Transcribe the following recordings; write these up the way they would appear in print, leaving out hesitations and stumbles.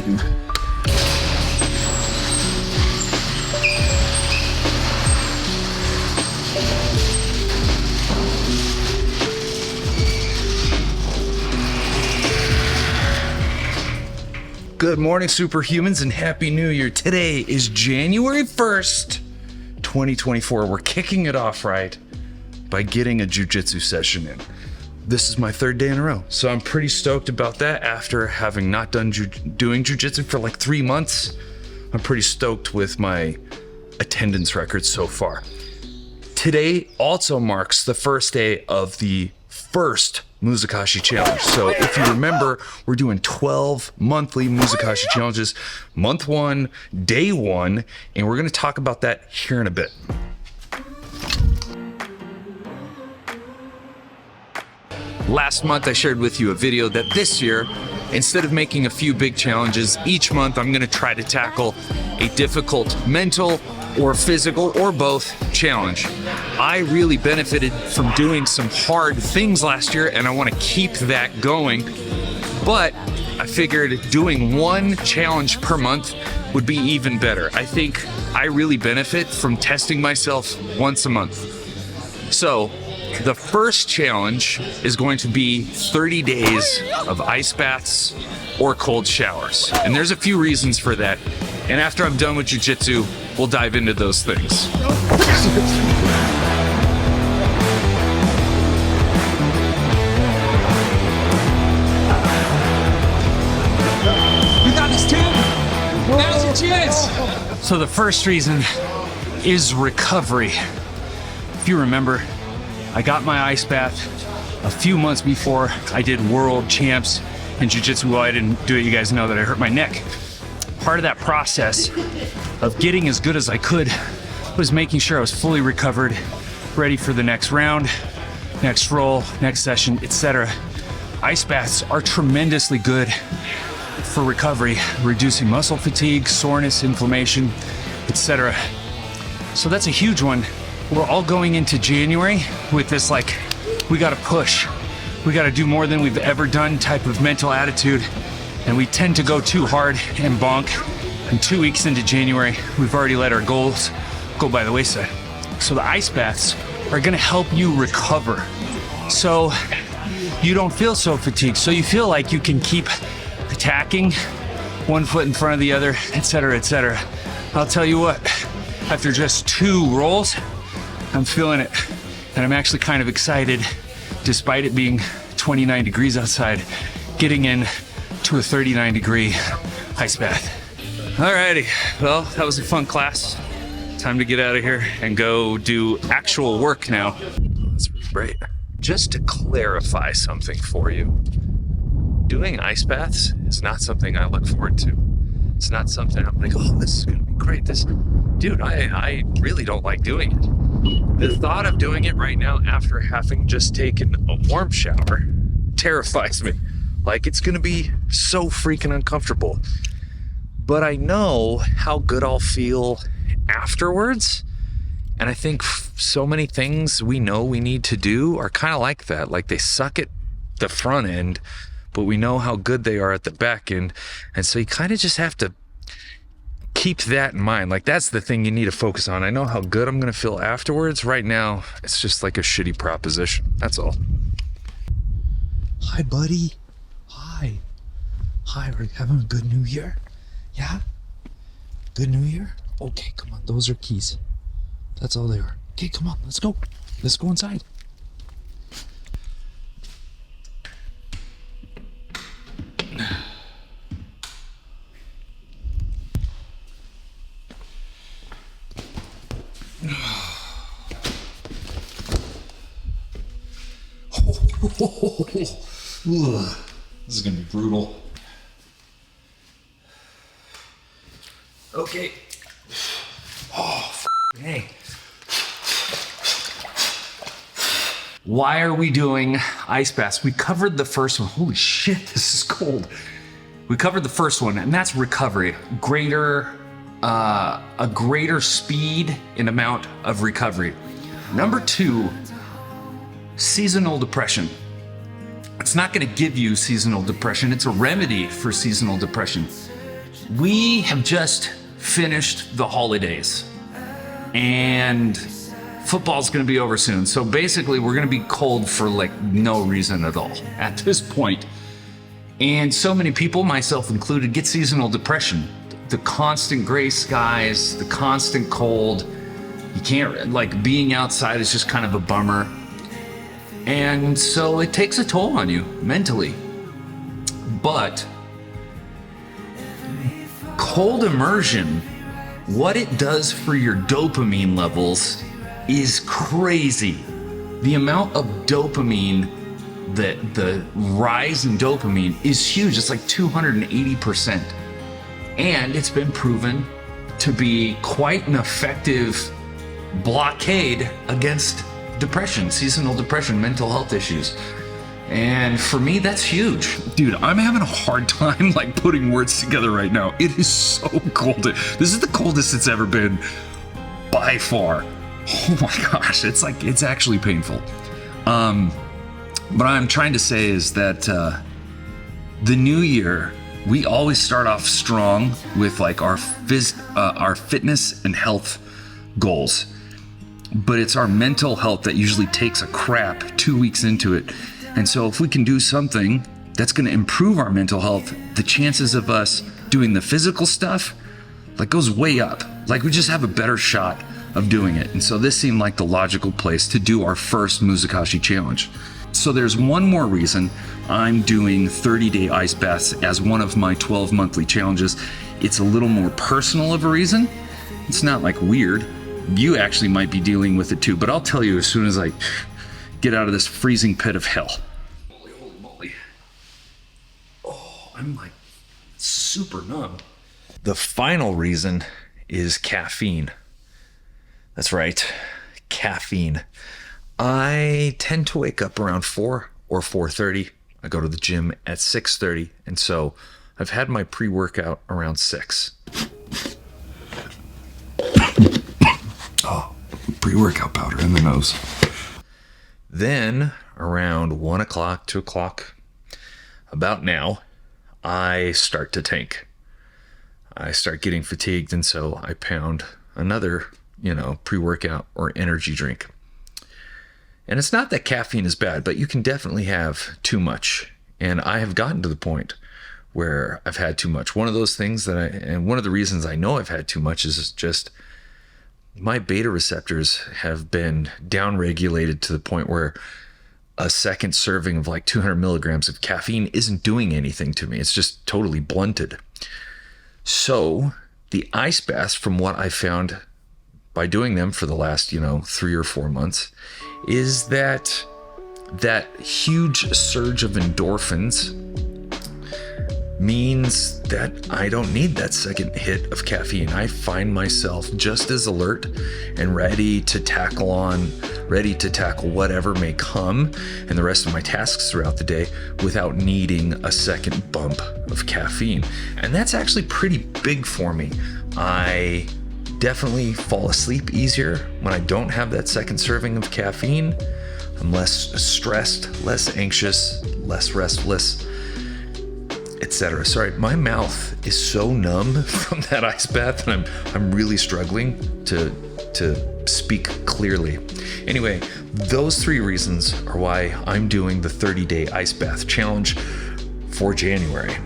Good morning, superhumans, and Happy New Year. Today is January 1st, 2024. We're kicking it off right by getting a jiu-jitsu session in. This is my third day in a row, so I'm pretty stoked about that. After having not done doing jiu-jitsu for like 3 months, I'm pretty stoked with my attendance record so far. Today also marks the first day of the first Muzakashi challenge. So if you remember, we're doing 12 monthly Muzakashi challenges, month 1, day 1, and we're going to talk about that here in a bit. Last month I shared with you a video that this year, instead of making a few big challenges each month, I'm going to try to tackle a difficult mental or physical or both challenge. I really benefited from doing some hard things last year, and I want to keep that going. But I figured doing one challenge per month would be even better. I think I really benefit from testing myself once a month. So the first challenge is going to be 30 days of ice baths or cold showers. And there's a few reasons for that. And after I'm done with jiu-jitsu, we'll dive into those things. You got this, kid. Now's your chance. So the first reason is recovery. If you remember, I got my ice bath a few months before I did world champs in jiu-jitsu. Well, I didn't do it. You guys know that I hurt my neck. Part of that process of getting as good as I could was making sure I was fully recovered, ready for the next round, next roll, next session, etc. Ice baths are tremendously good for recovery, reducing muscle fatigue, soreness, inflammation, etc. So that's a huge one. We're all going into January with this like, we gotta push, we gotta do more than we've ever done type of mental attitude. And we tend to go too hard and bonk. And 2 weeks into January, we've already let our goals go by the wayside. So the ice baths are gonna help you recover. So you don't feel so fatigued. So you feel like you can keep attacking, one foot in front of the other, etc., etc. I'll tell you what, after just 2 rolls, I'm feeling it. And I'm actually kind of excited, despite it being 29 degrees outside, getting in to a 39-degree ice bath. Alrighty, well, that was a fun class. Time to get out of here and go do actual work now. That's great. Just to clarify something for you, doing ice baths is not something I look forward to. It's not something I'm like, oh, this is gonna be great. Dude, I really don't like doing it. The thought of doing it right now after having just taken a warm shower terrifies me. Like, it's gonna be so freaking uncomfortable. But I know how good I'll feel afterwards. And I think so many things we know we need to do are kind of like that. Like, they suck at the front end, but we know how good they are at the back end. And so you kind of just have to keep that in mind. Like, that's the thing you need to focus on. I know how good I'm gonna feel afterwards. Right now, it's just like a shitty proposition. That's all. Hi, buddy. Hi, are you having a good new year? Yeah? Good new year? Okay, come on, those are keys. That's all they are. Okay, come on, let's go. Let's go inside. This is gonna be brutal. Okay. Oh, hey. Why are we doing ice baths? We covered the first one. Holy shit, this is cold. We covered the first one, and that's recovery. A greater speed and amount of recovery. Number 2, seasonal depression. It's not going to give you seasonal depression. It's a remedy for seasonal depression. we have just finished the holidays and football's going to be over soon. So basically we're going to be cold for like no reason at all at this point. And so many people, myself included, get seasonal depression. The constant gray skies, the constant cold. You can't, like, being outside is just kind of a bummer. And so it takes a toll on you mentally. But cold immersion, what it does for your dopamine levels is crazy. The amount of dopamine, the rise in dopamine is huge. It's like 280%. And it's been proven to be quite an effective blockade against depression, seasonal depression, mental health issues. And for me, that's huge. Dude, I'm having a hard time like putting words together right now. It is so cold. This is the coldest it's ever been by far. Oh my gosh, it's actually painful. What I'm trying to say is that the new year, we always start off strong with like our fitness and health goals. But it's our mental health that usually takes a crap 2 weeks into it. And so if we can do something that's going to improve our mental health, the chances of us doing the physical stuff like goes way up. Like we just have a better shot of doing it. And so this seemed like the logical place to do our first Muzakashi challenge. So there's one more reason I'm doing 30-day ice baths as one of my 12 monthly challenges. It's a little more personal of a reason. It's not like weird. You actually might be dealing with it too, but I'll tell you as soon as I get out of this freezing pit of hell. Holy moly. Oh, I'm like super numb. The final reason is caffeine. That's right, caffeine. I tend to wake up around 4 or 4:30. I go to the gym at 6:30, and so I've had my pre-workout around 6. Oh, pre-workout powder in the nose. Then around 1 o'clock, 2 o'clock, about now, I start to tank. I start getting fatigued, and so I pound another, pre-workout or energy drink. And it's not that caffeine is bad, but you can definitely have too much. And I have gotten to the point where I've had too much. One of those things and one of the reasons I know I've had too much is just my beta receptors have been downregulated to the point where a second serving of like 200 milligrams of caffeine isn't doing anything to me. It's just totally blunted. So the ice baths, from what I found by doing them for the last, 3 or 4 months, is that huge surge of endorphins means that I don't need that second hit of caffeine. I find myself just as alert and ready to tackle whatever may come and the rest of my tasks throughout the day without needing a second bump of caffeine. And that's actually pretty big for me. I definitely fall asleep easier when I don't have that second serving of caffeine. I'm less stressed, less anxious, less restless, etc. Sorry, my mouth is so numb from that ice bath that I'm really struggling to speak clearly. Anyway, those 3 reasons are why I'm doing the 30-day ice bath challenge for January.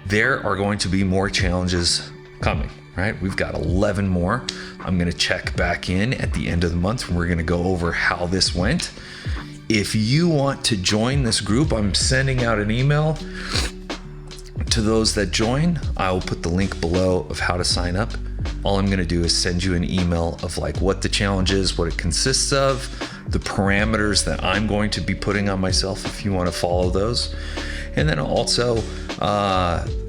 There are going to be more challenges coming, right? We've got 11 more. I'm going to check back in at the end of the month and we're going to go over how this went. If you want to join this group, I'm sending out an email to those that join. I will put the link below of how to sign up. All I'm going to do is send you an email of like what the challenge is, what it consists of, the parameters that I'm going to be putting on myself if you want to follow those. And then also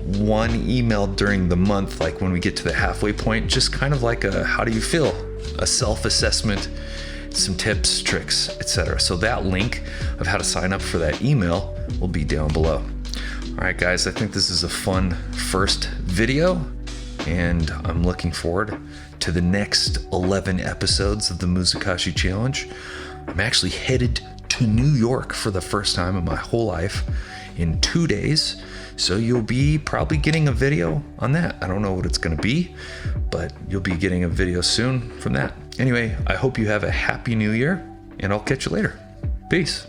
one email during the month, like when we get to the halfway point, just kind of like a how do you feel, a self-assessment, some tips, tricks, etc. So that link of how to sign up for that email will be down below. All right, guys, I think this is a fun first video, and I'm looking forward to the next 11 episodes of the Muzakashi Challenge. I'm actually headed to New York for the first time in my whole life in 2 days So you'll be probably getting a video on that. I don't know what it's gonna be, but you'll be getting a video soon from that. Anyway, I hope you have a happy new year, and I'll catch you later. Peace.